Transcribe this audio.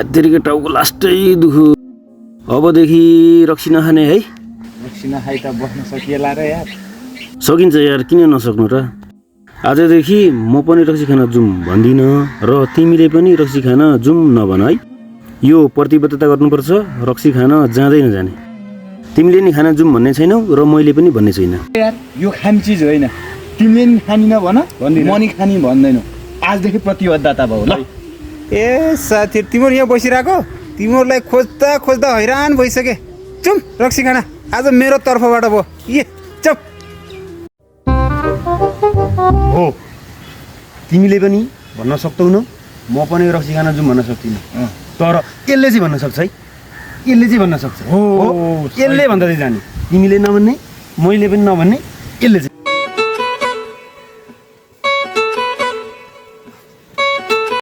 हेत्तेरीको टाउको लास्टै दुखु अबदेखि रक्सी नखाने है रक्सी नखाइ त बस्न सकिएला र यार सकिन्छ यार किन नसक्नु र आजदेखि म पनि रक्सी खान जाउँ भन्दिनँ र तिमीले पनि रक्सी खान जाउँ नभन है यो प्रतिबद्धता गर्नुपर्छ रक्सी खान जाँदै नजाने तिमीले नि खान जाउँ भन्ने छैनौ र मैले पनि भन्ने छैन यार यो खाने चिज होइन तिमीले नि खानी नभन म नि खानी भन्दैनौ आजदेखि प्रतिबद्धता भयो ल ए साथी तिमीहरू यहाँ बसिरहेको तिमीहरूलाई खोज्दा खोज्दा हैरान भइसके चुम रक्सी खाना आज मेरो तर्फबाट भयो ए चुप हो तिमीले पनि भन्न सक्दैनौ म पनि रक्सी खान जाउँ भन्न सक्दिनँ तर यसले चाहिँ भन्न सक्छ है यसले चाहिँ भन्न सक्छ हो यसले भन्दा चाहिँ जाने तिमीले नभन्ने मैले पनि नभन्ने यसले चाहिँ